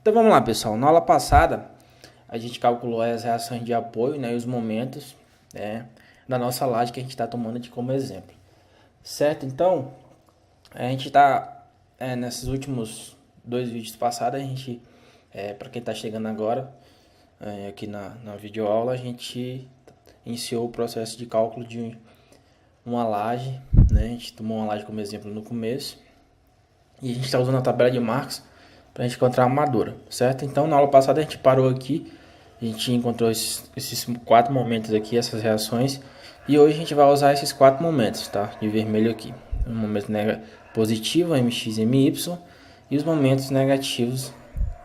Então vamos lá, pessoal. Na aula passada, a gente calculou as reações de apoio, né, e os momentos, né, da nossa laje que a gente está tomando de como exemplo. Certo? Então, a gente está, nesses últimos dois vídeos passados, a gente, para quem está chegando agora, aqui na videoaula, a gente iniciou o processo de cálculo de uma laje, né? A gente tomou uma laje como exemplo no começo. E a gente está usando a tabela de Marx para a gente encontrar a armadura, certo? Então, na aula passada a gente parou aqui, a gente encontrou esses quatro momentos aqui, essas reações, e hoje a gente vai usar esses quatro momentos, tá? De vermelho aqui. O momento positivo, mx e my, e os momentos negativos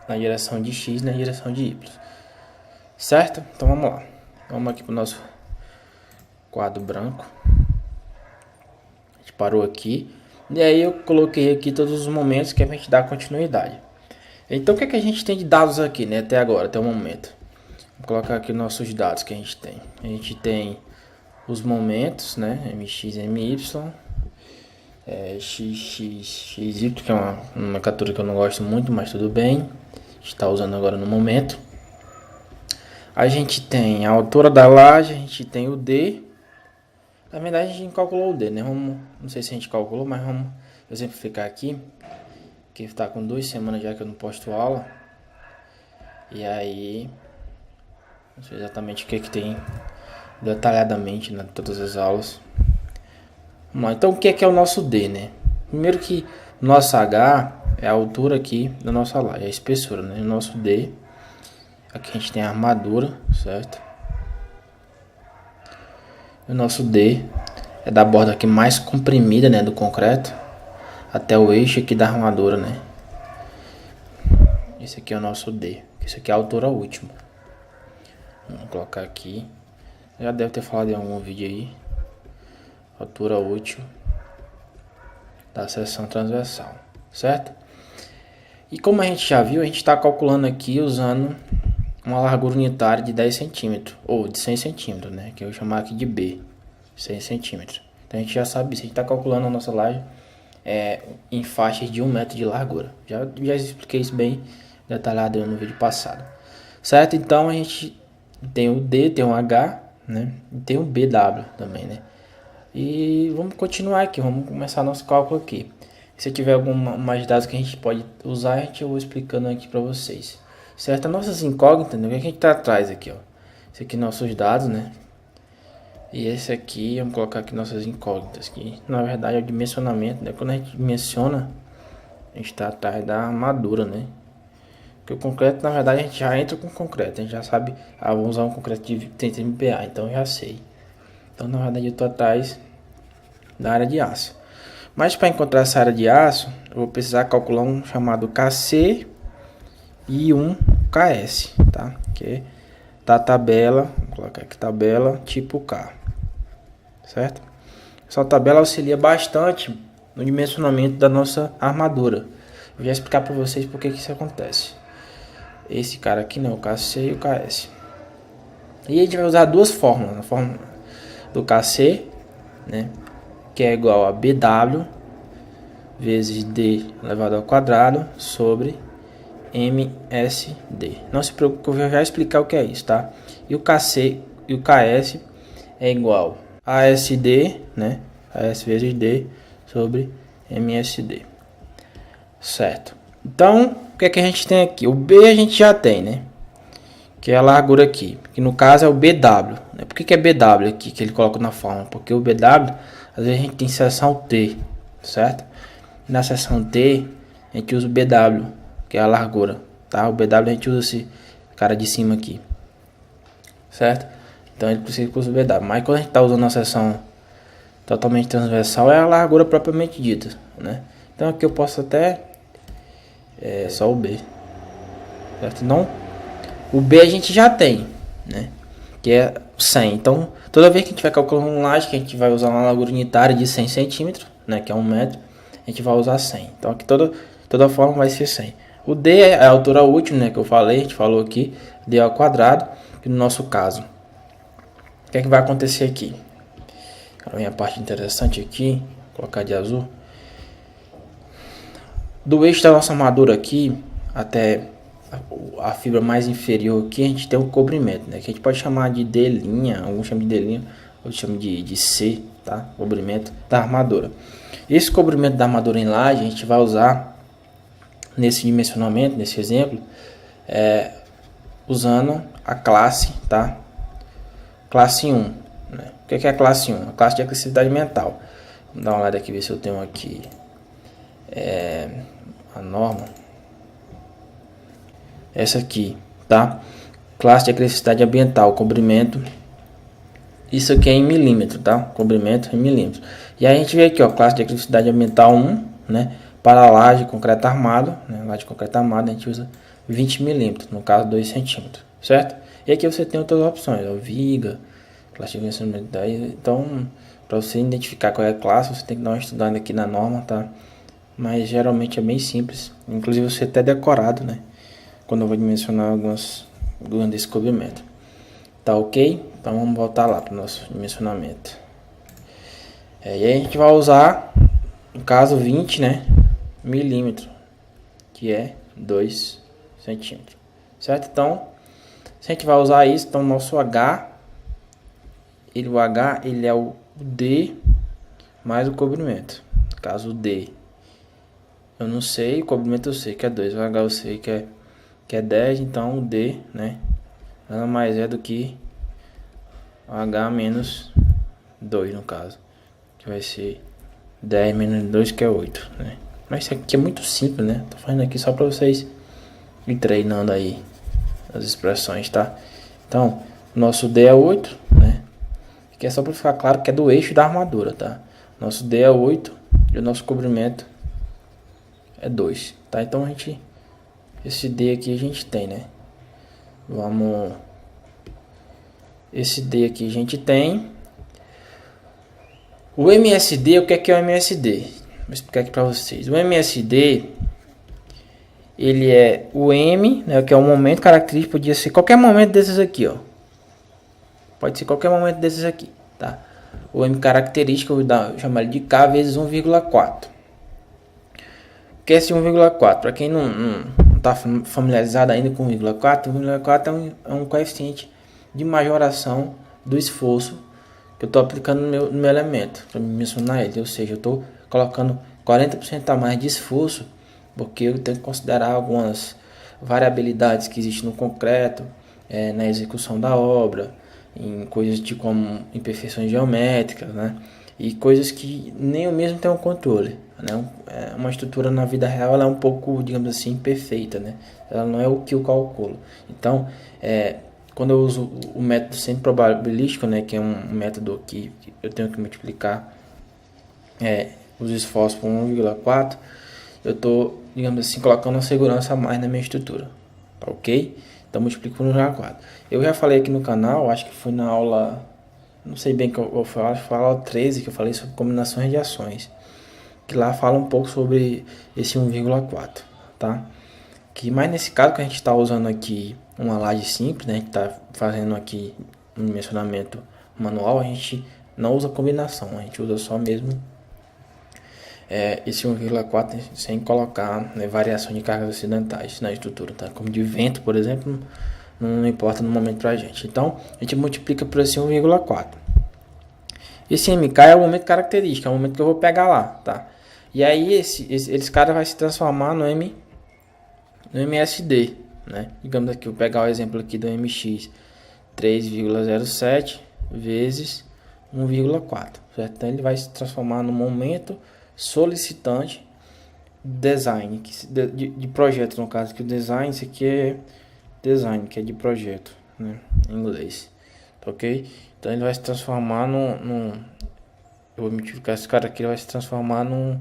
na direção de x e na direção de y, certo? Então vamos lá. Vamos aqui para o nosso quadro branco. A gente parou aqui. E aí eu coloquei aqui todos os momentos que a gente dá continuidade. Então o que é que a gente tem de dados aqui, né, até agora, até o momento? Vou colocar aqui nossos dados que a gente tem. A gente tem os momentos, né, mx e my, xy, que é uma nomenclatura que eu não gosto muito, mas tudo bem. A gente está usando agora no momento. A gente tem a altura da laje, a gente tem o D. Na verdade a gente calculou o D, né? Não sei se a gente calculou, mas vamos exemplificar aqui. Que está com 2 semanas já que eu não posto aula. E aí, não sei exatamente o que tem detalhadamente, né, todas as aulas. Vamos lá, então o que é o nosso D, né? Primeiro que o nosso H é a altura aqui da nossa laje, é a espessura, né? O nosso D, aqui a gente tem a armadura, certo? O nosso D é da borda aqui mais comprimida, né, do concreto, até o eixo aqui da armadura, né? Esse aqui é o nosso D. Esse aqui é a altura última. Vamos colocar aqui. Já deve ter falado em algum vídeo aí. Altura útil da seção transversal, certo? E como a gente já viu, a gente está calculando aqui usando uma largura unitária de 10 centímetros, ou de 100 centímetros, né? Que eu vou chamar aqui de B, 100 centímetros. Então a gente já sabe, se a gente está calculando a nossa laje em faixas de 1 metro de largura. Já expliquei isso bem detalhado no vídeo passado, certo? Então a gente tem o D, tem o H, né? E tem o BW também, né? E vamos continuar aqui, vamos começar nosso cálculo aqui. Se tiver alguma mais dados que a gente pode usar, eu vou explicando aqui para vocês, certo? As nossas incógnitas, né? O que a gente tá atrás aqui, ó? Esse aqui nossos dados, né? E esse aqui, vamos colocar aqui nossas incógnitas, que na verdade é o dimensionamento, né? Quando a gente dimensiona, a gente está atrás da armadura, né? Porque o concreto, na verdade, a gente já entra com concreto, a gente já sabe, vou usar um concreto de 30 MPa, então eu já sei. Então, na verdade, eu estou atrás da área de aço. Mas para encontrar essa área de aço, eu vou precisar calcular um chamado KC e um KS, tá? Que da tabela, vou colocar aqui tabela tipo K, certo? Essa tabela auxilia bastante no dimensionamento da nossa armadura. Eu vou explicar para vocês por que isso acontece. Esse cara aqui não, o KC e o KS. E a gente vai usar duas fórmulas. A fórmula do KC, né, que é igual a BW vezes D elevado ao quadrado sobre MSD. Não se preocupe, eu vou já explicar o que é isso, tá? E o KC e o KS é igual a ASD, né? AS vezes D sobre MSD. Certo. Então, o que é que a gente tem aqui? O B a gente já tem, né? Que é a largura aqui. Que no caso é o BW. Né? Por que é BW aqui que ele coloca na fórmula? Porque o BW, às vezes a gente tem seção T, certo? Na seção T, a gente usa o BW, que é a largura, tá? O BW a gente usa esse cara de cima aqui, certo? Então ele precisa usar o BW. Mas quando a gente está usando a seção totalmente transversal, é a largura propriamente dita, né? Então aqui eu posso até só o B, certo? Não, o B a gente já tem, né? Que é 100. Então toda vez que a gente vai calcular um laje, que a gente vai usar uma largura unitária de 100 centímetros, né? Que é 1 metro, a gente vai usar 100. Então aqui toda forma vai ser 100. O D é a altura útil, né? Que eu falei, a gente falou aqui, D ao quadrado, que no nosso caso. O que é que vai acontecer aqui? Agora vem a parte interessante aqui, vou colocar de azul. Do eixo da nossa armadura aqui até a fibra mais inferior aqui, a gente tem o cobrimento, né? Que a gente pode chamar de D', alguns chamam de D', outros chamam de C, tá? Cobrimento da armadura. Esse cobrimento da armadura em laje a gente vai usar nesse dimensionamento, nesse exemplo, usando a classe, tá? Classe 1, né? O que é a classe 1? A classe de agressividade mental. Vamos dar uma olhada aqui, ver se eu tenho aqui a norma. Essa aqui, tá? Classe de agressividade ambiental, cobrimento. Isso aqui é em milímetro, tá? Cobrimento em milímetros. E aí a gente vê aqui, ó, classe de agressividade ambiental 1, né? Para laje de concreto armado, né? Laje de concreto armado a gente usa 20 milímetros, no caso 2 centímetros, certo? E aqui você tem outras opções, ó, viga, classe de agressividade. Então, para você identificar qual é a classe, você tem que dar uma estudada aqui na norma, tá? Mas geralmente é bem simples, inclusive você até decorado, né? Quando eu vou dimensionar algumas desse cobrimento. Tá ok? Então vamos voltar lá para o nosso dimensionamento. E aí a gente vai usar, no caso 20, né? Milímetro, que é 2 centímetros. Certo? Então, se a gente vai usar isso, então o nosso H, o H ele é o D mais o cobrimento. No caso o D, eu não sei, o cobrimento eu sei que é 2, o H eu sei que é 10, então o D, né? Nada mais é do que H menos 2 no caso, que vai ser 10 menos 2, que é 8, né? Mas isso aqui é muito simples, né? Tô fazendo aqui só para vocês ir treinando aí as expressões, tá? Então, nosso D é 8, né? Aqui é só para ficar claro que é do eixo da armadura, tá? Nosso D é 8 e o nosso cobrimento é 2, tá? Então a gente, esse D aqui a gente tem, né? Vamos, esse D aqui a gente tem. O MSD, o que é o MSD? Vou explicar aqui para vocês. O MSD, ele é o M, né, que é o momento característico, podia ser qualquer momento desses aqui, ó. Pode ser qualquer momento desses aqui, tá? O M característico, eu vou chamar ele de K vezes 1,4. O que é esse 1,4? Para quem não está familiarizado ainda com 1,4, 1,4 é um coeficiente de majoração do esforço que eu estou aplicando no meu elemento, para mencionar ele. Ou seja, eu estou colocando 40% a mais de esforço, porque eu tenho que considerar algumas variabilidades que existem no concreto, na execução da obra, em coisas de como imperfeições geométricas, né? E coisas que nem eu mesmo tenho controle, né? Uma estrutura na vida real, ela é um pouco, digamos assim, imperfeita, né? Ela não é o que eu calculo. Então, quando eu uso o método sempre probabilístico, né, que é um método que eu tenho que multiplicar os esforços por 1,4, eu estou, digamos assim, colocando uma segurança a mais na minha estrutura, tá ok? Então multiplico por 1,4. Eu já falei aqui no canal, acho que foi na aula, não sei bem que eu falo, acho que foi a aula 13 que eu falei sobre combinações de ações, que lá fala um pouco sobre esse 1,4, tá? Que mais nesse caso que a gente está usando aqui uma laje simples, né? A gente está fazendo aqui um dimensionamento manual, a gente não usa combinação, a gente usa só mesmo esse 1,4 sem colocar, né, variação de cargas acidentais na estrutura, tá? Como de vento, por exemplo, não importa no momento pra gente. Então, a gente multiplica por esse 1,4. Esse MK é o momento característico, é o momento que eu vou pegar lá, tá? E aí esse cara vai se transformar no MSD, né? Digamos aqui, eu vou pegar o exemplo aqui do MX 3,07 vezes 1,4, certo? Então ele vai se transformar no momento solicitante design de projeto, no caso que o design, isso aqui é design, que é de projeto, né, em inglês, tá ok? Então ele vai se transformar eu vou multiplicar esse cara aqui, ele vai se transformar num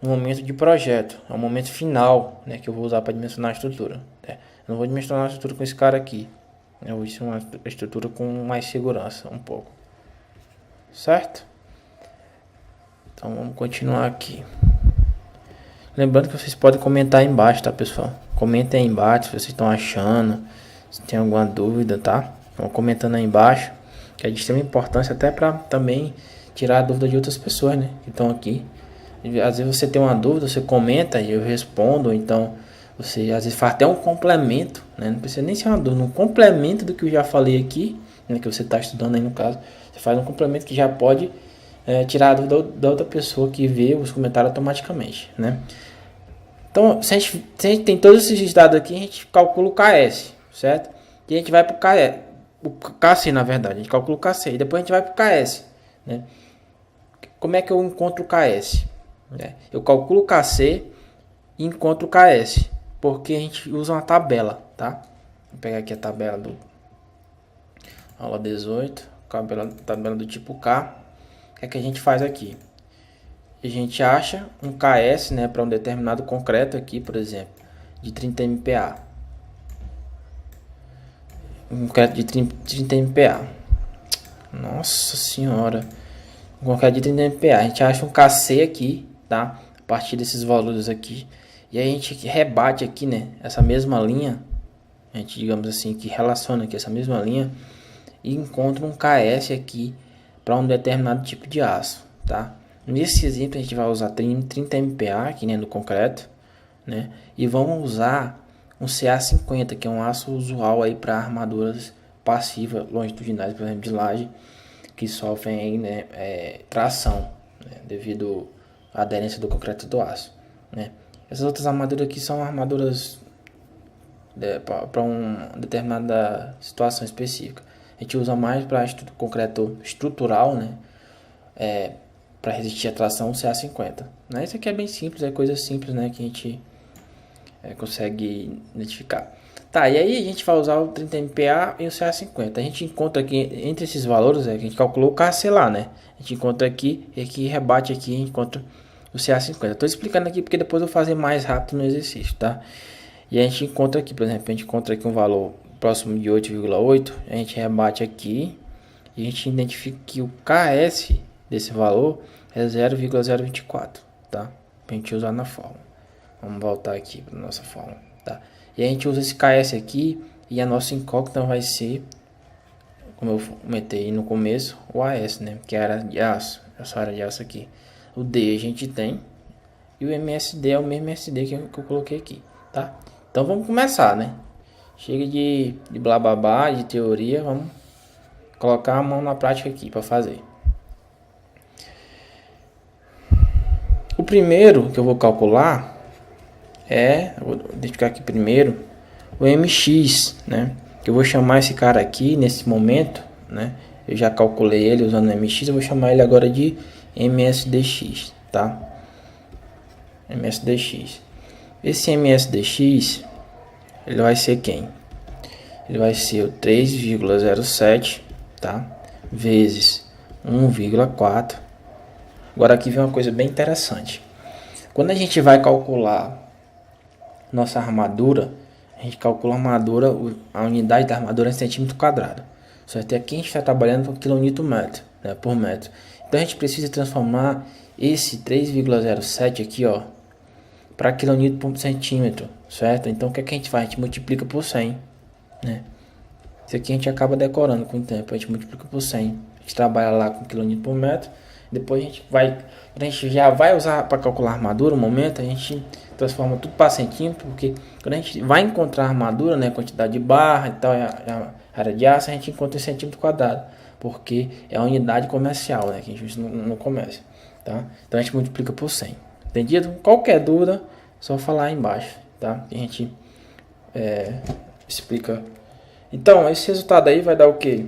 momento de projeto, é um momento final, né, que eu vou usar para dimensionar a estrutura, né? Eu não vou dimensionar a estrutura com esse cara aqui, eu vou dimensionar a estrutura com mais segurança, um pouco, certo? Então vamos continuar aqui. Lembrando que vocês podem comentar aí embaixo, tá, pessoal? Comentem aí embaixo se vocês estão achando, se tem alguma dúvida, tá? Vão comentando aí embaixo, que é de extrema importância até para também tirar a dúvida de outras pessoas, né, que estão aqui. Às vezes você tem uma dúvida, você comenta e eu respondo, então Você às vezes faz até um complemento, né? Não precisa nem ser uma dúvida, um complemento do que eu já falei aqui, né? Que você está estudando aí no caso. Você faz um complemento que já pode tirar a dúvida da outra pessoa que vê os comentários automaticamente, né? Então, se a gente tem todos esses dados aqui, a gente calcula o KS, certo? E a gente vai para o KS, o KC na verdade, a gente calcula o KC e depois a gente vai para o KS, né? Como é que eu encontro o KS? Eu calculo o KC e encontro o KS, porque a gente usa uma tabela, tá? Vou pegar aqui a tabela do aula 18, tabela do tipo K. O que a gente faz aqui? A gente acha um KS, né, para um determinado concreto aqui, por exemplo, de 30 MPa. Um concreto de 30 MPa. Nossa senhora. Um concreto de 30 MPa. A gente acha um KC aqui, tá? A partir desses valores aqui. E aí a gente rebate aqui, né, essa mesma linha. A gente, digamos assim, que relaciona aqui essa mesma linha e encontra um KS aqui para um determinado tipo de aço, tá? Nesse exemplo a gente vai usar 30 MPa aqui, né, no concreto, né? E vamos usar um CA50, que é um aço usual aí para armaduras passivas longitudinais, por exemplo, de laje, que sofrem aí, né, tração, né, devido à aderência do concreto do aço, né? Essas outras armaduras aqui são armaduras para uma determinada situação específica. A gente usa mais para concreto estrutural, né? Para resistir à tração, o CA50. Né? Isso aqui é bem simples, é coisa simples, né? Que a gente consegue identificar. Tá, e aí a gente vai usar o 30 MPa e o CA50. A gente encontra aqui, entre esses valores, que a gente calculou o KC lá, né? A gente encontra aqui, e aqui rebate aqui, a gente encontra o CA50. Estou explicando aqui porque depois eu vou fazer mais rápido no exercício, tá? E a gente encontra aqui, por exemplo, a gente encontra aqui um valor próximo de 8,8. A gente rebate aqui e a gente identifica que o KS desse valor é 0,024, tá? Pra gente usar na fórmula. Vamos voltar aqui para nossa fórmula, tá? E a gente usa esse KS aqui e a nossa incógnita vai ser, como eu comentei no começo, o AS, né? Que é a área de aço, essa área de aço aqui. O D a gente tem e o MSD é o mesmo MSD que eu coloquei aqui, tá? Então vamos começar, né? Chega de blá blá blá, de teoria, vamos colocar a mão na prática aqui para fazer. O primeiro que eu vou calcular vou identificar aqui primeiro o MX, né? Que eu vou chamar esse cara aqui nesse momento, né? Eu já calculei ele usando o MX, eu vou chamar ele agora de MSDX, tá? MSDX. Esse MSDX, ele vai ser quem? Ele vai ser o 3,07, tá? Vezes 1,4. Agora aqui vem uma coisa bem interessante. Quando a gente vai calcular nossa armadura, a gente calcula a armadura, a unidade da armadura em centímetro quadrado. Só que aqui a gente está trabalhando com quilonewton metro, né, por metro. Então a gente precisa transformar esse 3,07 aqui, ó, para quilonewton por centímetro, certo? Então o que, é que a gente faz? A gente multiplica por 100, né? Isso aqui a gente acaba decorando com o tempo, a gente multiplica por 100. A gente trabalha lá com quilonewton por metro. Depois a gente vai, quando a gente já vai usar para calcular a armadura, no momento a gente transforma tudo para centímetro, porque quando a gente vai encontrar a armadura, né, quantidade de barra e tal, a área de aço, a gente encontra em centímetro quadrado, porque é a unidade comercial, né, que a gente usa no comércio, tá? Então a gente multiplica por 100. Entendido? Qualquer dúvida, só falar aí embaixo, tá? A gente explica. Então esse resultado aí vai dar o quê?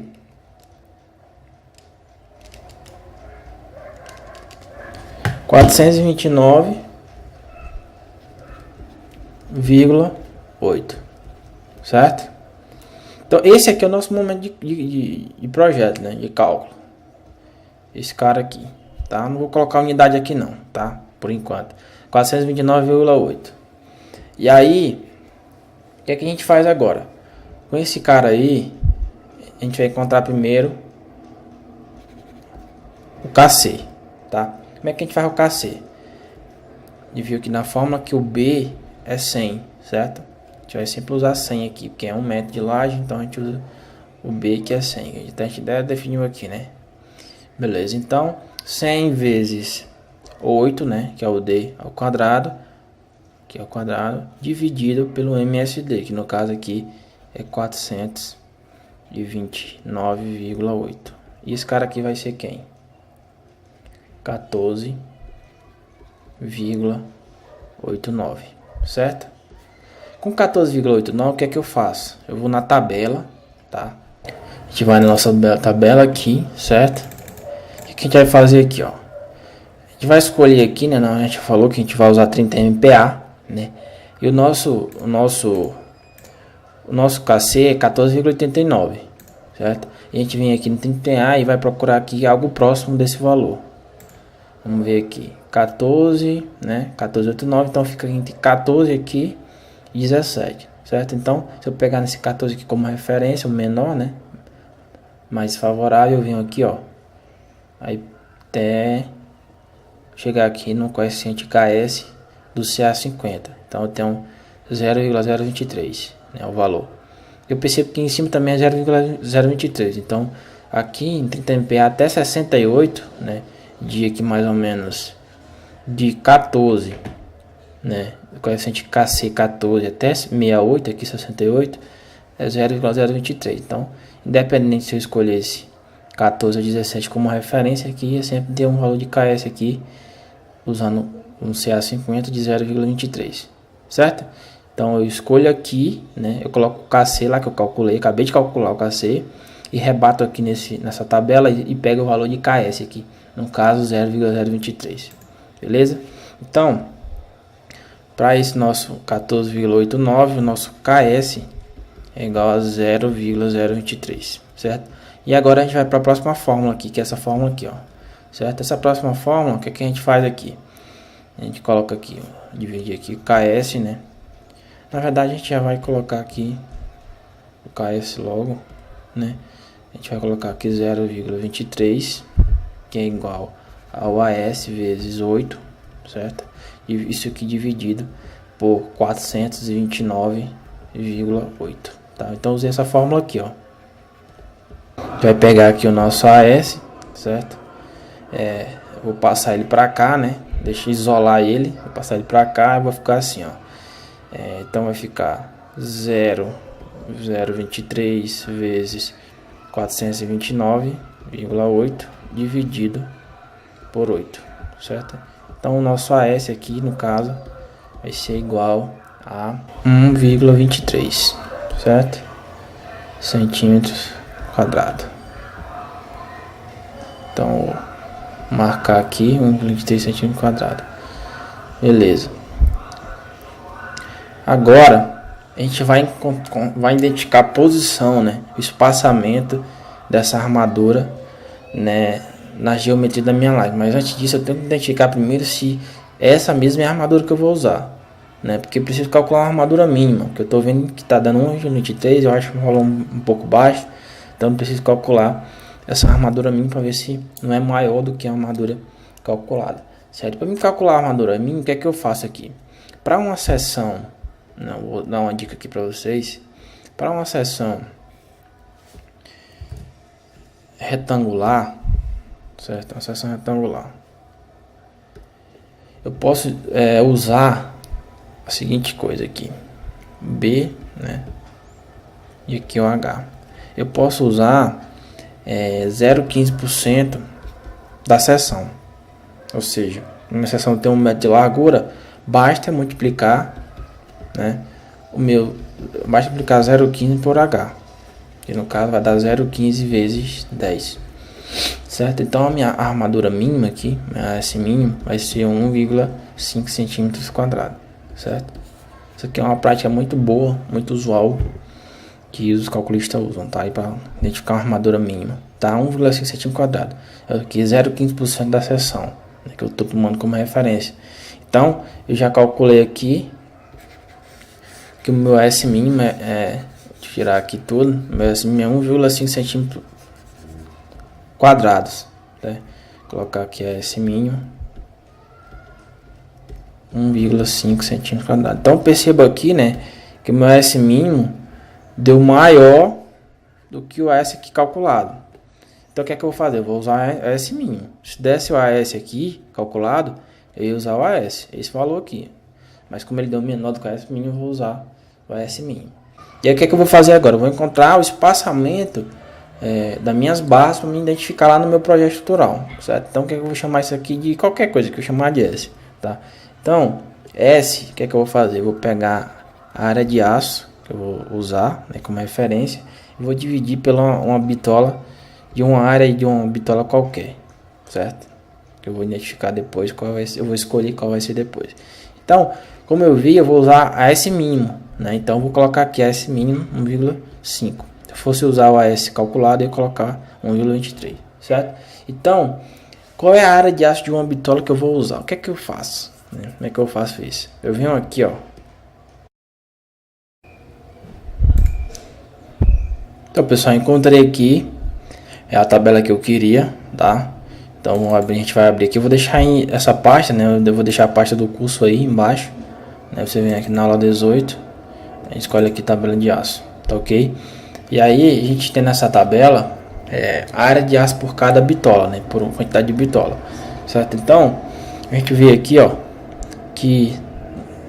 429,8, certo? Então esse aqui é o nosso momento de projeto, né? De cálculo. Esse cara aqui, tá? Não vou colocar unidade aqui não, tá? Por enquanto. 429,8. E aí, o que é que a gente faz agora? Com esse cara aí, a gente vai encontrar primeiro o KC, tá? Como é que a gente faz o KC? A gente viu aqui na fórmula que o B é 100, certo? A gente vai sempre usar 100 aqui, porque é 1 metro de laje, então a gente usa o B que é 100. Então a gente definiu aqui, né? Beleza, então 100 vezes 8, né? Que é o D ao quadrado, aqui ao quadrado, dividido pelo MSD, que no caso aqui é 429,8. E esse cara aqui vai ser quem? 14,89, certo? Com 14,89, o que é que eu faço? Eu vou na tabela, tá? A gente vai na nossa tabela aqui, certo? O que a gente vai fazer aqui, ó? A gente vai escolher aqui, né? A gente falou que a gente vai usar 30 MPa, né? E o nosso KC é 14,89, certo? E a gente vem aqui no 30 e vai procurar aqui algo próximo desse valor. Vamos ver aqui, 14, né? 14,89, então fica entre 14 aqui e 17, certo? Então, se eu pegar nesse 14 aqui como referência, o menor, né? Mais favorável, eu venho aqui, ó. Aí até chegar aqui no coeficiente KS do CA50. Então eu tenho 0,023, né? O valor. Eu percebo que em cima também é 0,023. Então, aqui em 30 MPa até 68, né? De aqui mais ou menos de 14, né? O coeficiente KC 14 até 68, aqui 68 é 0,023. Então, independente se eu escolhesse 14 ou 17 como referência, aqui eu sempre ter um valor de KS aqui usando um CA50 de 0,23, certo? Então eu escolho aqui, né? Eu coloco o KC lá que eu calculei, acabei de calcular o KC e rebato aqui nessa tabela e pego o valor de KS aqui, no caso 0,023, beleza? Então, para esse nosso 14,89, o nosso KS é igual a 0,023, certo? E agora a gente vai para a próxima fórmula aqui, que é essa fórmula aqui, ó, certo? Essa próxima fórmula, o que é que a gente faz aqui? A gente coloca aqui, ó, dividir aqui o KS, né? Na verdade a gente já vai colocar aqui o KS logo, né? A gente vai colocar aqui 0,23, que é igual ao AS vezes 8, certo? E isso aqui dividido por 429,8, tá? Então usei essa fórmula aqui, ó. A gente vai pegar aqui o nosso AS, certo? Vou passar ele para cá, né? Deixa eu isolar ele, vou passar ele para cá e vou ficar assim, ó. Então vai ficar 0,023 vezes 429,8 dividido por 8, certo? Então o nosso AS aqui, no caso, vai ser igual a 1,23, certo? Centímetros quadrados. Então, vou marcar aqui 1,23 centímetros quadrados. Beleza. Agora a gente vai identificar a posição, né, o espaçamento dessa armadura, né, na geometria da minha laje. Mas antes disso eu tenho que identificar primeiro se essa mesma é a armadura que eu vou usar, né, porque eu preciso calcular uma armadura mínima, que eu estou vendo que está dando 1,23, eu acho que o valor um pouco baixo, então eu preciso calcular essa armadura mínima para ver se não é maior do que a armadura calculada, certo? Para me calcular a armadura mínima, o que é que eu faço aqui? Para uma seção, não, vou dar uma dica aqui para vocês. Para uma seção retangular, certo? Uma seção retangular, eu posso usar a seguinte coisa aqui, B, né? E aqui o H. Eu posso usar 0,15% da seção, ou seja, uma seção tem 1 metro de largura, basta multiplicar, né, basta multiplicar 0,15 por H, que no caso vai dar 0,15 vezes 10, certo? Então a minha armadura mínima aqui, minha S mínimo, vai ser 1,5 centímetros quadrados, certo? Isso aqui é uma prática muito boa, muito usual, que os calculistas usam, tá? Para identificar uma armadura mínima, tá? 1,5 centímetros quadrados, aqui 0,15% da seção, né, que eu estou tomando como referência. Então eu já calculei aqui que o meu S mínimo deixa eu tirar aqui tudo, meu S mínimo é 1,5 centímetros quadrados, né? Colocar aqui S mínimo 1,5 centímetros quadrados. Então perceba aqui, né, que o meu S mínimo deu maior do que o S aqui calculado. Então o que é que eu vou fazer? Eu vou usar o S mínimo. Se desse o AS aqui calculado, eu ia usar o AS, esse valor aqui. Mas como ele deu menor do que o AS mínimo, eu vou usar o AS mínimo. E aí o que eu vou fazer agora? Eu vou encontrar o espaçamento das minhas barras para me identificar lá no meu projeto estrutural, certo? Então o que eu vou chamar isso aqui de qualquer coisa que eu chamar de S, tá? Então S, o que eu vou fazer? Eu vou pegar a área de aço que eu vou usar, né, como referência, e vou dividir pela uma bitola de uma área de uma bitola qualquer, certo? Que eu vou identificar depois qual vai ser, eu vou escolher qual vai ser depois. Então, como eu vi, eu vou usar a S mínimo, né? Então vou colocar aqui a S mínimo 1,5. Se fosse usar o AS calculado, eu ia colocar 1,23, certo? Então, qual é a área de aço de uma bitola que eu vou usar? O que é que eu faço? Como é que eu faço isso? Eu venho aqui, ó. Então, pessoal, encontrei aqui a tabela que eu queria, tá? Então, a gente vai abrir aqui. Eu vou deixar essa pasta, né? Eu vou deixar a pasta do curso aí embaixo, né? Você vem aqui na aula 18, escolhe aqui tabela de aço, tá ok? E aí, a gente tem nessa tabela a área de aço por cada bitola, né? Por quantidade de bitola, certo? Então, a gente vê aqui, ó, que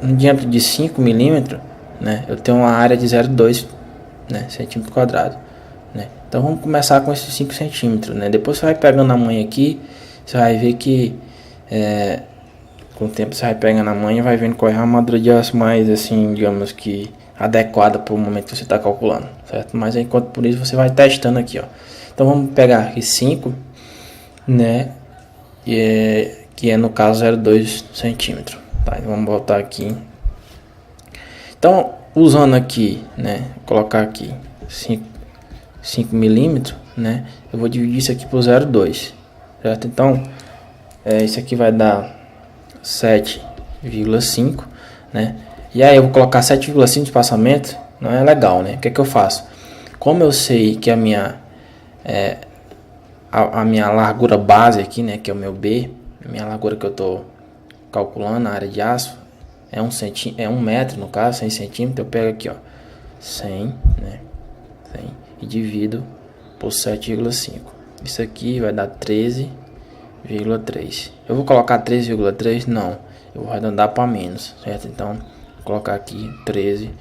no diâmetro de 5 milímetros, né? Eu tenho uma área de 0,2, né, centímetro quadrado, né? Então vamos começar com esses 5 centímetros, né? Depois você vai pegando a manha aqui, você vai ver que com o tempo você vai pegando a manha e vai vendo qual é a armadura de aço mais, assim, digamos que adequada para o momento que você está calculando, certo? Mas enquanto por isso você vai testando aqui, ó. Então vamos pegar aqui 5, né? Que é no caso 0,2 centímetro, tá? Então vamos voltar aqui. Então usando aqui, né? Colocar aqui 5 milímetros, né? Eu vou dividir isso aqui por 0,2, certo? Então isso aqui vai dar 7,5, né? E aí eu vou colocar 7,5 de espaçamento, não é legal, né? O que é que eu faço? Como eu sei que a minha largura base aqui, né, que é o meu B, a minha largura que eu tô calculando, a área de aço é 1 metro, no caso, 100 centímetros, eu pego aqui, ó, 100, né, 100, e divido por 7,5. Isso aqui vai dar 13,3. Eu vou colocar 13,3? Não, eu vou arredondar para menos, certo? Então, vou colocar aqui 13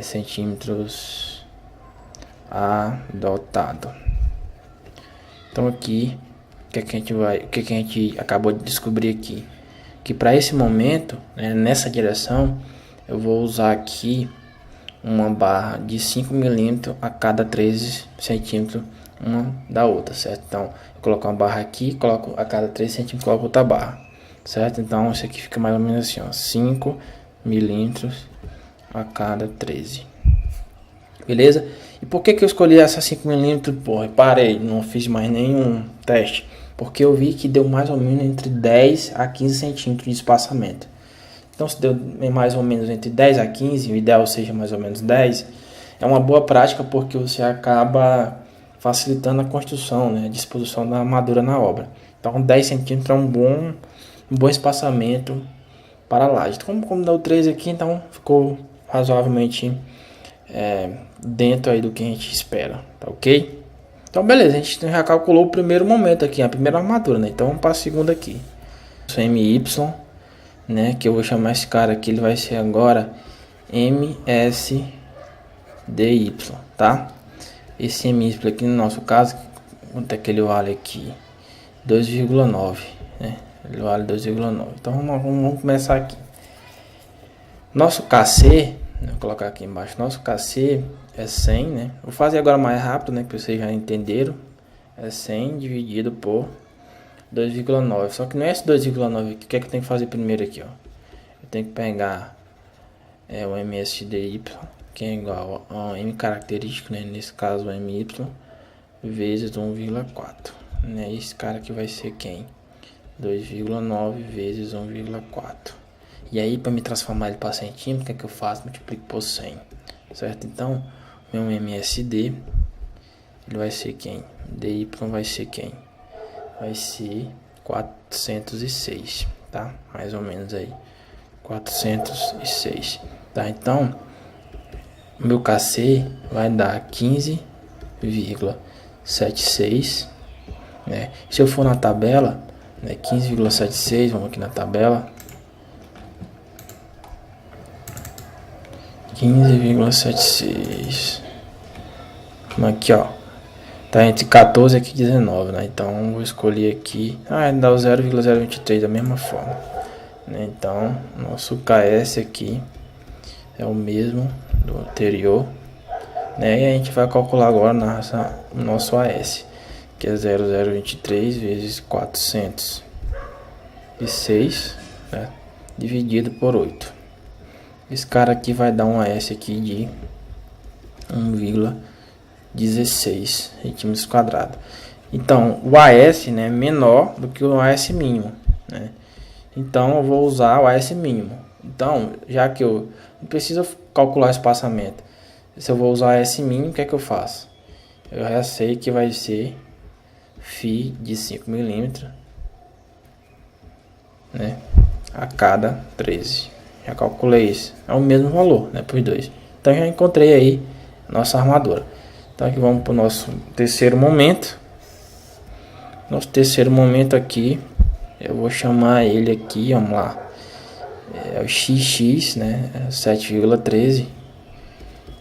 centímetros adotado. Então aqui, o que a gente acabou de descobrir aqui? Que para esse momento, né, nessa direção, eu vou usar aqui uma barra de 5 milímetros a cada 13 centímetros uma da outra, certo? Então, eu coloco uma barra aqui, coloco a cada 13 centímetros, coloco outra barra, certo? Então, isso aqui fica mais ou menos assim, ó, 5 milímetros a cada 13. Beleza? E por que eu escolhi essa 5 milímetros? Porra, parei, não fiz mais nenhum teste. Porque eu vi que deu mais ou menos entre 10 a 15 centímetros de espaçamento. Então, se deu mais ou menos entre 10 a 15, o ideal seja mais ou menos 10, é uma boa prática porque você acaba facilitando a construção, né, a disposição da armadura na obra. Então, 10 centímetros é um bom espaçamento para a laje. Como deu 3 aqui, então ficou razoavelmente dentro aí do que a gente espera, tá ok? Então beleza, a gente já calculou o primeiro momento aqui, a primeira armadura, né? Então vamos para a segunda aqui. Isso é MY, né? Que eu vou chamar esse cara aqui, ele vai ser agora MSDY, tá? Esse MY aqui no nosso caso, quanto é que ele vale aqui? 2,9, né? Ele vale 2,9. Então vamos começar aqui. Nosso KC, vou colocar aqui embaixo, nosso KC é 100, né? Vou fazer agora mais rápido, né? Que vocês já entenderam. É 100 dividido por 2,9. Só que não é esse 2,9 aqui. O que é que eu tenho que fazer primeiro aqui, ó? Eu tenho que pegar o MSDY, que é igual a M característico, né? Nesse caso, o MY, vezes 1,4. Né? Esse cara aqui vai ser quem? 2,9 vezes 1,4. E aí, para me transformar ele para centímetro, o que é que eu faço? Multiplico por 100, certo? Então, meu MSD, ele vai ser quem? DY vai ser quem? Vai ser 406, tá? Mais ou menos aí, 406, tá? Então, o meu KC vai dar 15,76, né? Se eu for na tabela, né, 15,76, vamos aqui na tabela. 15,76. Aqui, ó. Tá entre 14 aqui e 19, né? Então, vou escolher aqui. Dá o 0,023 da mesma forma, né? Então, nosso KS aqui é o mesmo do anterior, né? E a gente vai calcular agora o nosso AS, que é 0,023 vezes 406, né? Dividido por 8. Esse cara aqui vai dar um AS aqui de 1,16 centímetros quadrados. Então, o AS, né, é menor do que o AS mínimo, né? Então, eu vou usar o AS mínimo. Então, já que eu não preciso calcular o espaçamento, se eu vou usar o AS mínimo, o que é que eu faço? Eu já sei que vai ser φ de 5 milímetros, né, a cada 13. Já calculei isso. É o mesmo valor, né, para os dois. Então, já encontrei aí nossa armadura. Então, aqui vamos para o nosso terceiro momento. Nosso terceiro momento aqui, eu vou chamar ele aqui, vamos lá. É o XX, né? 7,13.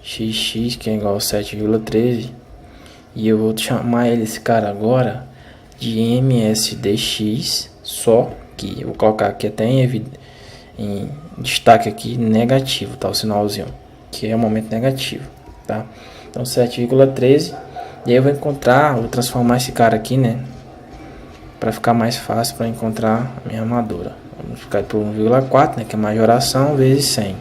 XX, que é igual a 7,13. E eu vou chamar esse cara agora de MSDX. Só que eu vou colocar aqui até em destaque aqui negativo, tá? O sinalzinho, que é o momento negativo, tá? Então 7,13. E aí eu vou transformar esse cara aqui, né? Para ficar mais fácil para encontrar a minha armadura. Vamos ficar por 1,4, né, que é majoração vezes 100.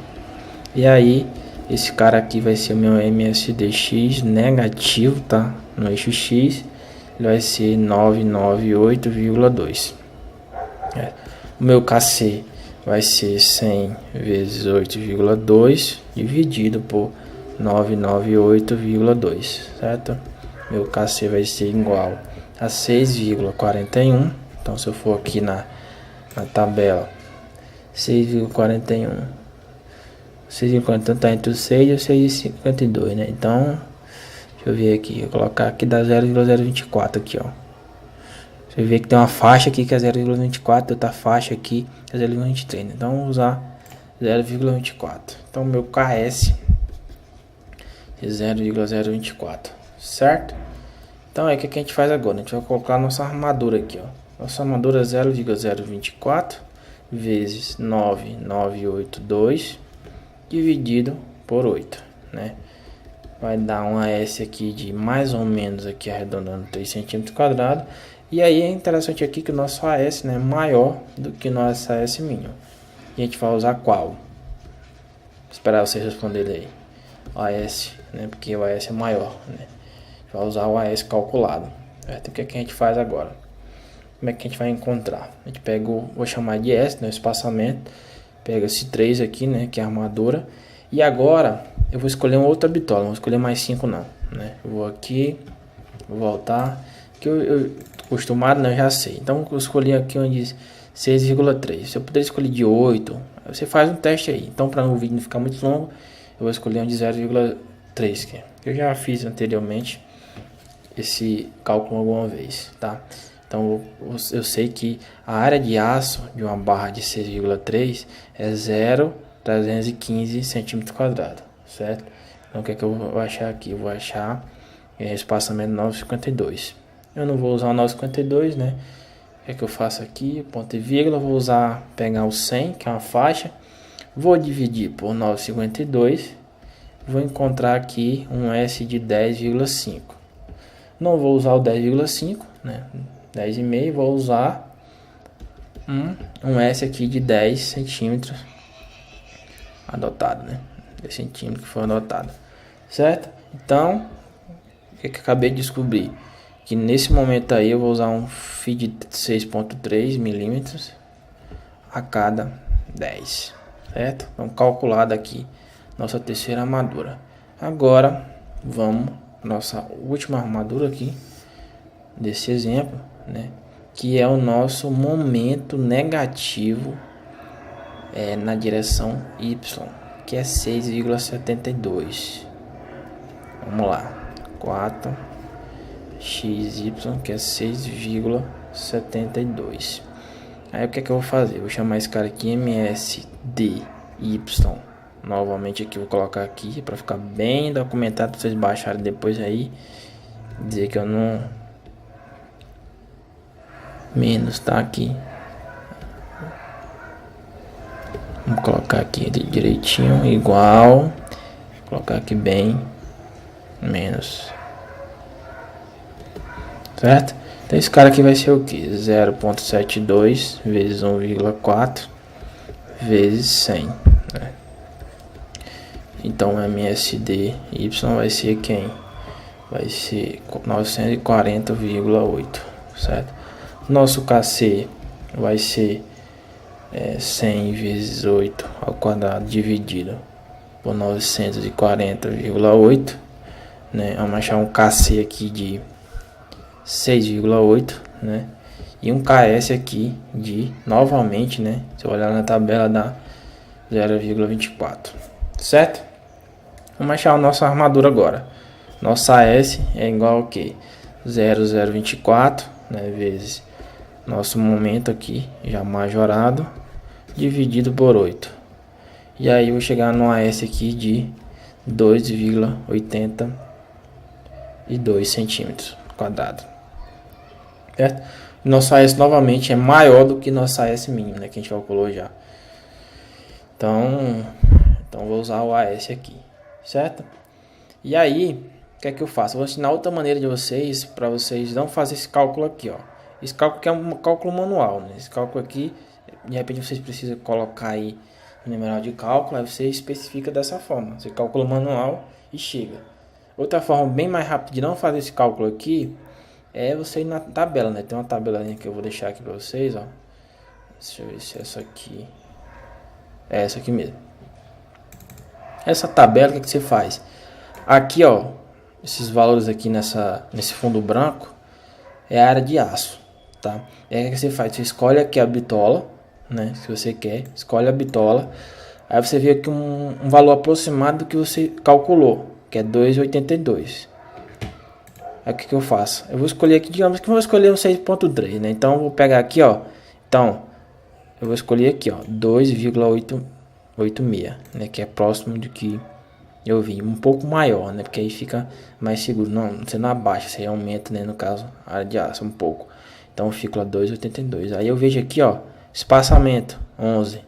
E aí esse cara aqui vai ser o meu MSDX negativo, tá? No eixo X ele vai ser 998,2. O meu KC vai ser 100 vezes 8,2 dividido por 998,2, certo? Meu KC vai ser igual a 6,41. Então, se eu for aqui na tabela, 6,41. 6,41 está entre o 6 e o 6,52, né? Então, deixa eu ver aqui. Vou colocar aqui da 0,024 aqui, ó. Você vê que tem uma faixa aqui que é 0,24, outra faixa aqui que é 0,23, né? Então, vou usar 0,24. Então, meu KS é 0,024, certo? Então, aí o que a gente faz agora? A gente vai colocar a nossa armadura aqui, ó. Nossa armadura é 0,024 vezes 9,982 dividido por 8, né? Vai dar um AS aqui de mais ou menos, aqui arredondando, 3 centímetros quadrados. E aí é interessante aqui que o nosso AS, né, é maior do que o nosso AS mínimo. E a gente vai usar qual? Vou esperar vocês responderem aí. O AS, né, porque o AS é maior, né? Vai usar o AS calculado, certo? O que é que a gente faz agora? Como é que a gente vai encontrar? A gente pega vou chamar de S, né, o espaçamento. Pega esse 3 aqui, né, que é a armadura. E agora eu vou escolher uma outra bitola, não vou escolher mais 5 não, né? Eu vou aqui, vou voltar, que eu tô acostumado, né, eu já sei. Então eu escolhi aqui onde diz 6,3. Se eu puder escolher de 8, você faz um teste aí. Então, para o vídeo não ficar muito longo, eu vou escolher onde 0,3, que eu já fiz anteriormente esse cálculo alguma vez, tá? Então eu sei que a área de aço de uma barra de 6,3 é 0,315 centímetros quadrados, certo? Então o que é que eu vou achar aqui? Eu vou achar espaçamento 9,52. Eu não vou usar o 9,52, né? O que é que eu faço aqui? Ponto e vírgula, vou pegar o 100, que é uma faixa, vou dividir por 9,52, vou encontrar aqui um S de 10,5. Não vou usar o 10,5, né? 10,5, vou usar um S aqui de 10 centímetros adotado, né? 10 centímetros que foi adotado, certo? Então, o que eu acabei de descobrir? Que nesse momento aí eu vou usar um fio de 6,3 milímetros a cada 10, certo? Então, calculado aqui nossa terceira armadura. Agora, vamos nossa última armadura aqui desse exemplo, né, que é o nosso momento negativo na direção Y, que é 6,72. Vamos lá, 4xy, que é 6,72. Aí o que é que eu vou fazer? Eu vou chamar esse cara aqui MSDY novamente aqui, vou colocar aqui para ficar bem documentado, para vocês baixarem depois aí, dizer que eu não... Menos, tá aqui. Vamos colocar aqui direitinho, igual. Vou colocar aqui bem, menos. Certo? Então esse cara aqui vai ser o que? 0,72 vezes 1,4 vezes 100, né? Então MSDY vai ser quem? Vai ser 940,8, certo? Nosso KC vai ser 100 vezes 8 ao quadrado dividido por 940,8, né? Vamos achar um KC aqui de 6,8, né? E um KS aqui de, novamente, né? Se eu olhar na tabela, dá 0,24, certo? Vamos achar a nossa armadura agora. Nossa AS é igual ao que? 0,024, né? Vezes nosso momento aqui, já majorado, dividido por 8. E aí eu vou chegar no AS aqui de 2,82 centímetros quadrado. Certo? Nosso AS novamente é maior do que nosso AS mínimo, né, que a gente calculou já. Então vou usar o AS aqui, certo? E aí, o que é que eu faço? Eu vou ensinar outra maneira de vocês, para vocês não fazer esse cálculo aqui, ó. Esse cálculo aqui é um cálculo manual, né? Esse cálculo aqui, de repente vocês precisam colocar aí o numeral de cálculo, aí você especifica dessa forma. Você calcula manual e chega. Outra forma bem mais rápida de não fazer esse cálculo aqui é você ir na tabela, né? Tem uma tabelinha que eu vou deixar aqui para vocês, ó. Deixa eu ver se é essa aqui. É essa aqui mesmo. Essa tabela, o que você faz? Aqui, ó, esses valores aqui nesse fundo branco é a área de aço, tá? É o que você faz? Você escolhe aqui a bitola, né? Se você quer, escolhe a bitola. Aí você vê aqui um valor aproximado do que você calculou, que é 2,82. Aí o que eu faço? Eu vou escolher aqui, digamos que eu vou escolher o 6,3, né? Então eu vou pegar aqui, ó. Então eu vou escolher aqui, ó, 2,86, né? Que é próximo do que eu vi, um pouco maior, né? Porque aí fica mais seguro. Não, você não abaixa, você aumenta, né? No caso, a área de aço um pouco. Então eu fico lá 2,82. Aí eu vejo aqui, ó, espaçamento 11,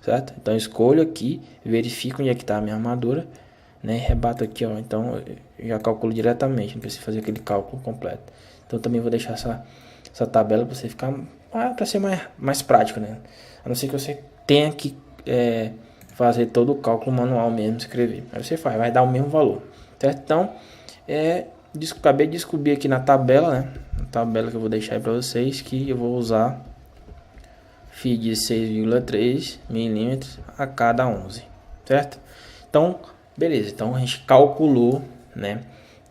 certo? Então eu escolho aqui, verifico onde é que tá a minha armadura, né? Rebato aqui, ó. Então eu já calculo diretamente, não preciso fazer aquele cálculo completo. Então também vou deixar essa tabela para você ficar, para ser mais prático, né? A não ser que você tenha que fazer todo o cálculo manual mesmo, escrever. Aí você faz, vai dar o mesmo valor, certo? Então acabei de descobrir aqui na tabela, né? A tabela que eu vou deixar aí para vocês, que eu vou usar fio de 6,3 milímetros a cada 11, certo? Então beleza, então a gente calculou, né,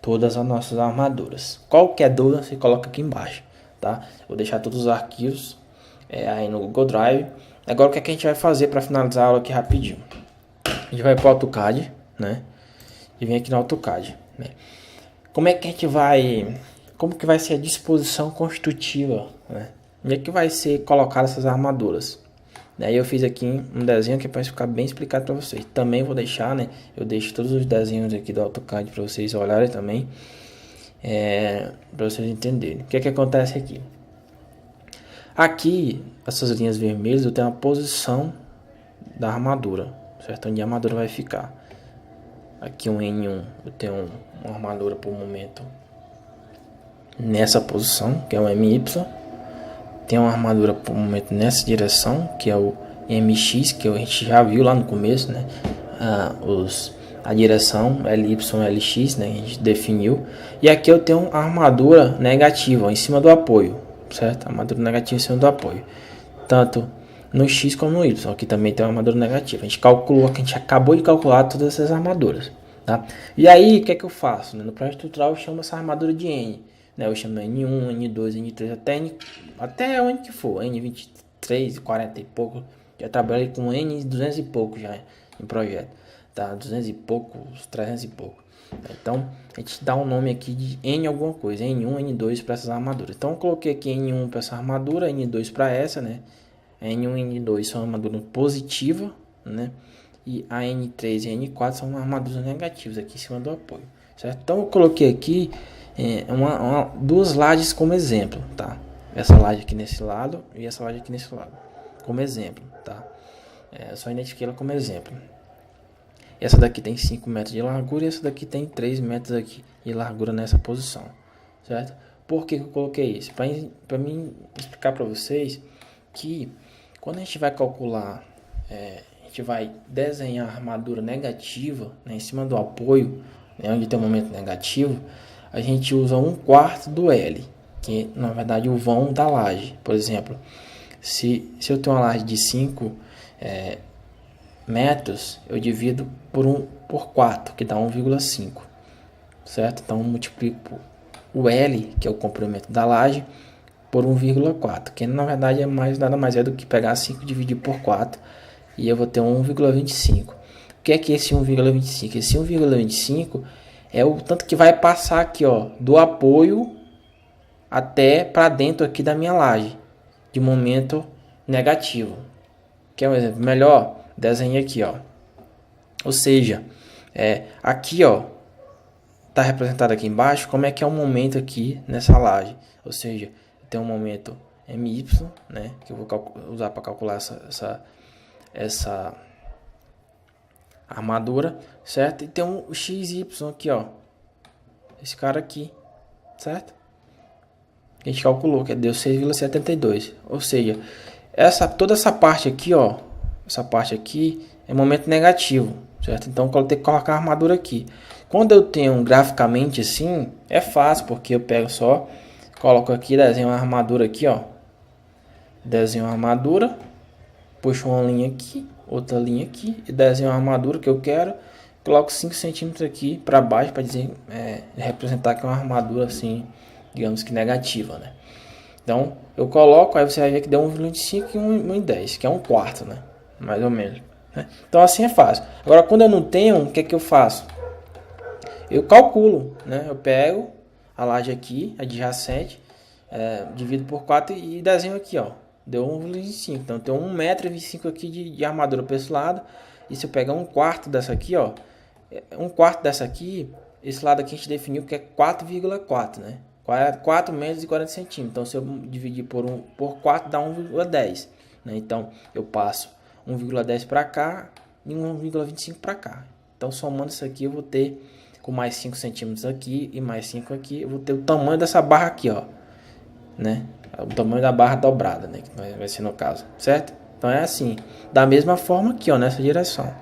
todas as nossas armaduras. Qualquer dúvida você coloca aqui embaixo, tá? Vou deixar todos os arquivos aí no Google Drive. Agora o que é que a gente vai fazer para finalizar a aula aqui rapidinho? A gente vai para o AutoCAD, né? E vem aqui no AutoCAD, né? Como é que a gente vai... Como que vai ser a disposição construtiva, né? Onde é que vai ser colocada essas armaduras? Daí eu fiz aqui um desenho que é para ficar bem explicado para vocês. Também vou deixar, né? Eu deixo todos os desenhos aqui do AutoCAD para vocês olharem também, para vocês entenderem. O que é que acontece aqui? Aqui, essas linhas vermelhas, eu tenho a posição da armadura, certo? Onde a armadura vai ficar. Aqui um N1, eu tenho uma armadura por momento nessa posição, que é o MY. Tem uma armadura por momento nessa direção, que é o MX, que a gente já viu lá no começo, né? A direção LY, LX, né? A gente definiu. E aqui eu tenho a armadura negativa, ó, em cima do apoio, certo? Armadura negativa em cima do apoio, tanto no X como no Y. Aqui também tem uma armadura negativa. A gente calculou, a gente acabou de calcular todas essas armaduras, tá? E aí, o que é que eu faço, né? No projeto estrutural eu chamo essa armadura de N, né? Eu chamo N1, N2, N3, até onde que for, N23, 40 e pouco. Já trabalhei com N200 e pouco já em projeto, tá? 200 e pouco, 300 e pouco. Então a gente dá um nome aqui de N alguma coisa, N1, N2 para essas armaduras. Então eu coloquei aqui N1 para essa armadura, N2 para essa, né? N1 e N2 são armadura positiva, né? e a N3 e a N4 são armaduras negativas aqui em cima do apoio, certo? Então eu coloquei aqui duas lajes como exemplo, tá? Essa laje aqui nesse lado e essa laje aqui nesse lado, como exemplo, tá? Só identifiquei ela como exemplo. Essa daqui tem 5 metros de largura e essa daqui tem 3 metros aqui de largura nessa posição, certo? Por que eu coloquei isso? Para mim explicar para vocês que quando a gente vai calcular, a gente vai desenhar a armadura negativa, né, em cima do apoio, né, onde tem um momento negativo, a gente usa 1/4 do L, que na verdade é o vão da laje. Por exemplo, se eu tenho uma laje de 5 metros, eu divido por 4, que dá 1,5, certo? Então eu multiplico o L, que é o comprimento da laje, por 1,4, que na verdade nada mais é do que pegar 5 e dividir por 4, e eu vou ter 1,25. O que é que esse 1,25? Esse 1,25 é o tanto que vai passar aqui, ó, do apoio até para dentro aqui da minha laje, de momento negativo. Quer um exemplo melhor? Desenho aqui, ó. Ou seja, aqui, ó, tá representado aqui embaixo como é que é o momento aqui nessa laje. Ou seja, tem um momento MY, né, que eu vou usar para calcular essa armadura, certo? E tem um XY aqui, ó, esse cara aqui, certo? A gente calculou que deu 6,72. Ou seja, toda essa parte aqui, ó, essa parte aqui é momento negativo, certo? Então eu tenho que colocar a armadura aqui. Quando eu tenho graficamente assim, é fácil, porque eu pego só, coloco aqui, desenho uma armadura aqui, ó. Desenho uma armadura, puxo uma linha aqui, outra linha aqui, e desenho uma armadura que eu quero. Coloco 5 centímetros aqui para baixo, para dizer, representar que é uma armadura assim, digamos que negativa, né? Então eu coloco, aí você vai ver que deu 1,25 e 1,10, que é 1/4, né? Mais ou menos, né? Então assim é fácil. Agora quando eu não tenho, o que é que eu faço? Eu calculo, né? Eu pego a laje aqui, adjacente, divido por 4 e desenho aqui, ó. Deu 1,25. Então tem 1,25 m aqui de armadura para esse lado. E se eu pegar 1/4 dessa aqui, ó, 1/4 dessa aqui, esse lado aqui a gente definiu que é 4,4, né? 4 metros e 40 centímetros. Então se eu dividir por 4 dá 1,10, né? Então eu passo 1,10 para cá e 1,25 para cá. Então somando isso aqui eu vou ter, com mais 5 centímetros aqui e mais 5 aqui, eu vou ter o tamanho dessa barra aqui, ó, né? O tamanho da barra dobrada, né? Que vai ser no caso, certo? Então é assim, da mesma forma aqui, ó, nessa direção,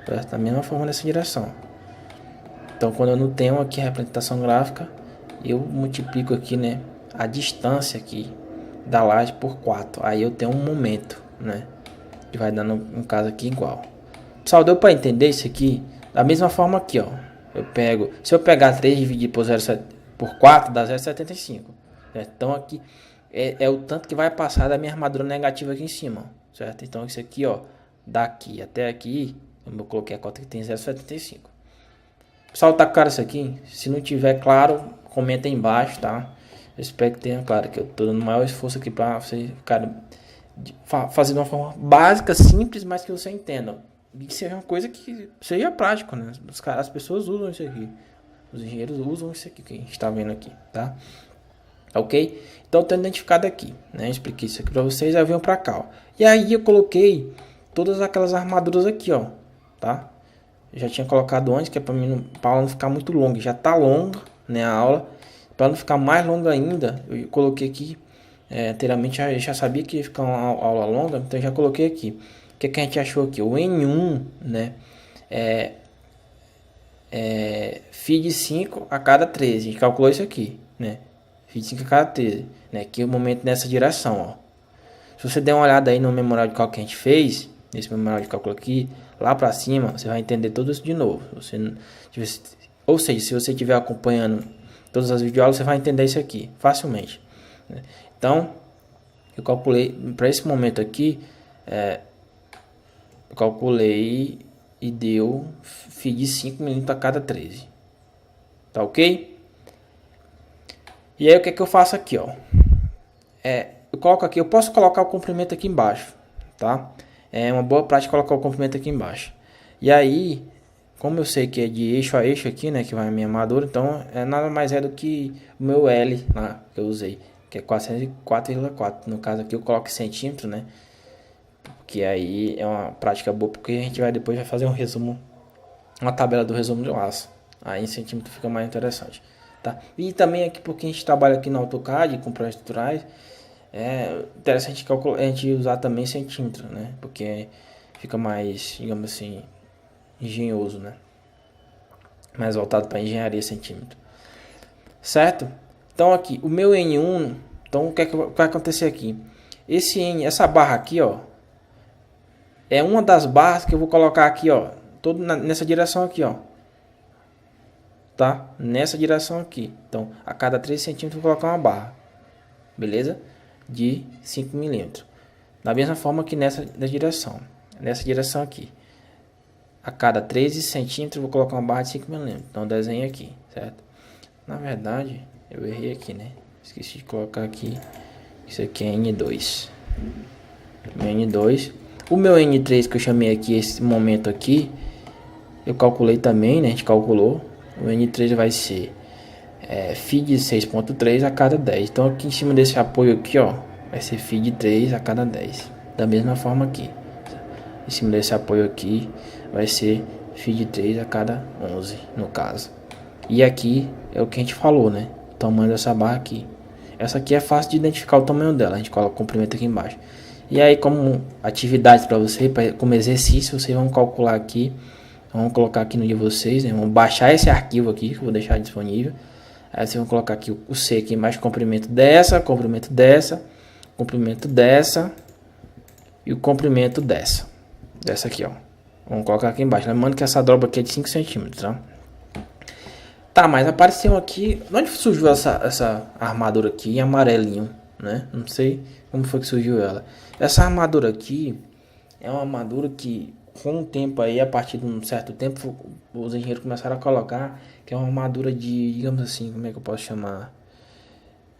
certo? Da mesma forma nessa direção. Então quando eu não tenho aqui a representação gráfica, eu multiplico aqui, né, a distância aqui da laje por 4. Aí eu tenho um momento, né? Que vai dando, no caso aqui, igual. Pessoal, deu para entender isso aqui? Da mesma forma aqui, ó. Se eu pegar 3 e dividir por 4, dá 0,75. Certo? Então aqui é o tanto que vai passar da minha armadura negativa aqui em cima, certo? Então isso aqui, ó, daqui até aqui, eu coloquei a cota que tem 0,75. Pessoal, tá claro isso aqui? Se não tiver claro, comenta aí embaixo, tá? Eu espero que tenha claro, que eu tô dando o maior esforço aqui para você, cara, fazer de uma forma básica, simples, mas que você entenda. E que seja uma coisa que seja prático, né? As pessoas usam isso aqui. Os engenheiros usam isso aqui que a gente está vendo aqui, tá? Ok? Então, eu tenho identificado aqui, né? Eu expliquei isso aqui para vocês, aí eu venho para cá, ó. E aí eu coloquei todas aquelas armaduras aqui, ó, tá? Eu já tinha colocado antes, que é para aula não ficar muito longa. Já tá longa, né, a aula. Para não ficar mais longa ainda, eu coloquei aqui, anteriormente eu já sabia que ia ficar uma aula longa, então eu já coloquei aqui. O que a gente achou aqui? O N1, né, feed 5 a cada 13. A gente calculou isso aqui, né? Feed 5 a cada 13, né? Que é o momento nessa direção, ó. Se você der uma olhada aí no memorial de cálculo que a gente fez, nesse memorial de cálculo aqui, lá para cima, você vai entender tudo isso de novo. Ou seja, se você estiver acompanhando todas as videoaulas, você vai entender isso aqui facilmente, né? Então, eu calculei para esse momento aqui, eu calculei e deu feed 5 mm a cada 13. Tá ok? E aí o que é que eu faço aqui, ó? Eu coloco aqui, eu posso colocar o comprimento aqui embaixo, tá? É uma boa prática colocar o comprimento aqui embaixo. E aí, como eu sei que é de eixo a eixo aqui, né, que vai a minha armadura, então nada mais é do que o meu L lá que eu usei, que é 404,4. No caso aqui eu coloco centímetro, né, que aí é uma prática boa, porque a gente vai depois vai fazer um resumo, uma tabela do resumo de laço. Aí em centímetro fica mais interessante, tá? E também aqui, porque a gente trabalha aqui no AutoCAD com projetos estruturais, é interessante a gente usar também centímetro, né, porque fica mais, digamos assim, engenhoso, né? Mais voltado para engenharia centímetro. Certo? Então aqui, o meu N1, então o que, é que vai acontecer aqui? Essa barra aqui, ó, é uma das barras que eu vou colocar aqui, ó, todo nessa direção aqui, ó. Tá? Nessa direção aqui. Então, a cada 3 centímetros eu vou colocar uma barra. Beleza? De 5 milímetros. Da mesma forma que nessa direção. Nessa direção aqui. A cada 13 centímetros eu vou colocar uma barra de 5 milímetros. Então desenho aqui, certo? Na verdade, eu errei aqui, né? Esqueci de colocar aqui. Isso aqui é N2. Meu N2. O meu N3 que eu chamei aqui, esse momento aqui, eu calculei também, né? A gente calculou. O N3 vai ser feed 6.3 a cada 10. Então aqui em cima desse apoio aqui, ó, vai ser feed 3 a cada 10. Da mesma forma aqui. Em cima desse apoio aqui vai ser feed 3 a cada 11, no caso. E aqui é o que a gente falou, né? O tamanho dessa barra aqui. Essa aqui é fácil de identificar o tamanho dela. A gente coloca o comprimento aqui embaixo. E aí, como atividades para você, como exercício, vocês vão calcular aqui. Vamos colocar aqui no de vocês, né? Vamos baixar esse arquivo aqui, que eu vou deixar disponível. Aí vocês vão colocar aqui o C aqui embaixo, comprimento dessa, comprimento dessa, comprimento dessa e o comprimento dessa. Dessa aqui, ó. Vamos colocar aqui embaixo. Lembrando que essa dobra aqui é de 5 centímetros, tá? Tá, mas apareceu aqui... Onde surgiu essa armadura aqui em amarelinho, né? Não sei como foi que surgiu ela. Essa armadura aqui é uma armadura que, com o tempo aí, a partir de um certo tempo, os engenheiros começaram a colocar que é uma armadura de, digamos assim, como é que eu posso chamar?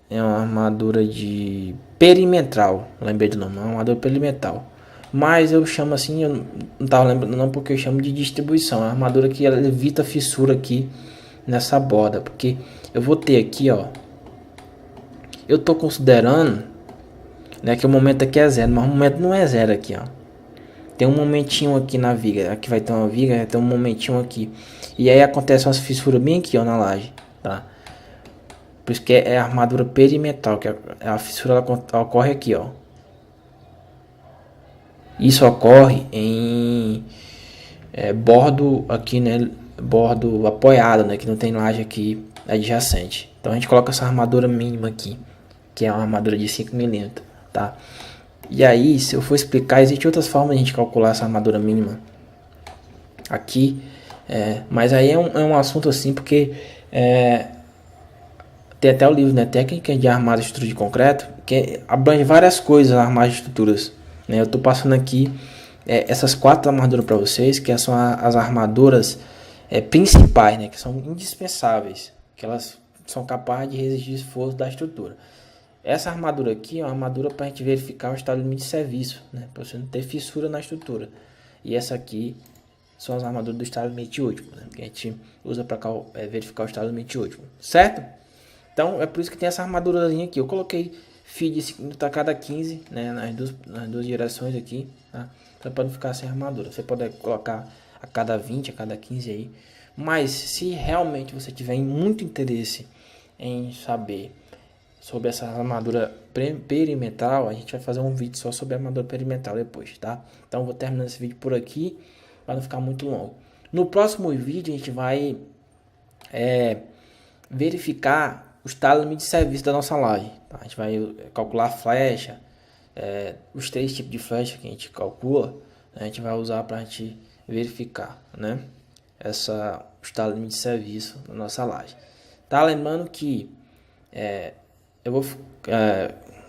É uma armadura de perimetral. Lembrei do nome, é uma armadura perimetral. Mas eu chamo assim, eu não tava lembrando não, porque eu chamo de distribuição. É uma armadura que ela evita fissura aqui nessa borda, porque eu vou ter aqui, ó, eu tô considerando, né, que o momento aqui é zero, mas o momento não é zero aqui, ó. Tem um momentinho aqui na viga, aqui vai ter uma viga, vai ter um momentinho aqui. E aí acontece umas fissuras bem aqui, ó, na laje, tá? Por isso que é a armadura perimetral, que a fissura ela ocorre aqui, ó. Isso ocorre em bordo aqui, né? Bordo apoiado, né? Que não tem laje aqui adjacente. Então a gente coloca essa armadura mínima aqui, que é uma armadura de 5 milímetros, tá? E aí, se eu for explicar, existem outras formas de a gente calcular essa armadura mínima aqui, mas aí é um assunto assim, porque tem até o livro, né, Técnica de Armar Estrutura de Concreto, que abrange várias coisas, armar estruturas, né? Eu estou passando aqui essas 4 armaduras para vocês, que são as armaduras principais, né, que são indispensáveis, que elas são capazes de resistir o esforço da estrutura. Essa armadura aqui é uma armadura para a gente verificar o estado limite de serviço, né? Para você não ter fissura na estrutura. E essa aqui são as armaduras do estado limite último, né? Que a gente usa para verificar o estado limite último, certo? Então é por isso que tem essa armadurazinha aqui. Eu coloquei feed a cada 15, né? Nas duas direções aqui, tá? Para não ficar sem armadura. Você pode colocar a cada 20, a cada 15 aí. Mas se realmente você tiver muito interesse em saber sobre essa armadura perimetral, a gente vai fazer um vídeo só sobre a armadura perimetral depois, tá? Então vou terminando esse vídeo por aqui, para não ficar muito longo. No próximo vídeo a gente vai verificar o estado limite de serviço da nossa laje, tá? A gente vai calcular a flecha, os 3 tipos de flecha que a gente calcula, a gente vai usar para a gente verificar, né? O estado limite de serviço da nossa laje. Tá? Lembrando que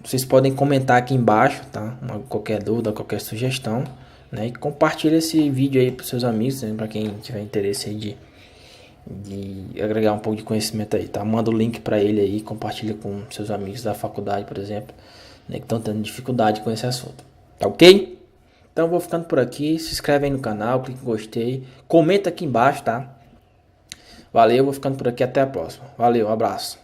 vocês podem comentar aqui embaixo, tá? Qualquer dúvida, qualquer sugestão, né? E compartilha esse vídeo aí para seus amigos, né? Para quem tiver interesse aí de agregar um pouco de conhecimento aí, tá? Manda o link para ele aí, compartilha com seus amigos da faculdade, por exemplo, né? Que estão tendo dificuldade com esse assunto, tá ok? Então eu vou ficando por aqui. Se inscreve aí no canal, clica em gostei. Comenta aqui embaixo, tá? Valeu, vou ficando por aqui. Até a próxima. Valeu, um abraço.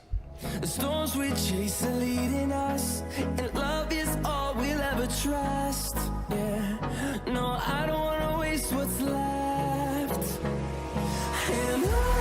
The storms we chase are leading us, and love is all we'll ever trust. Yeah, no, I don't wanna waste what's left. And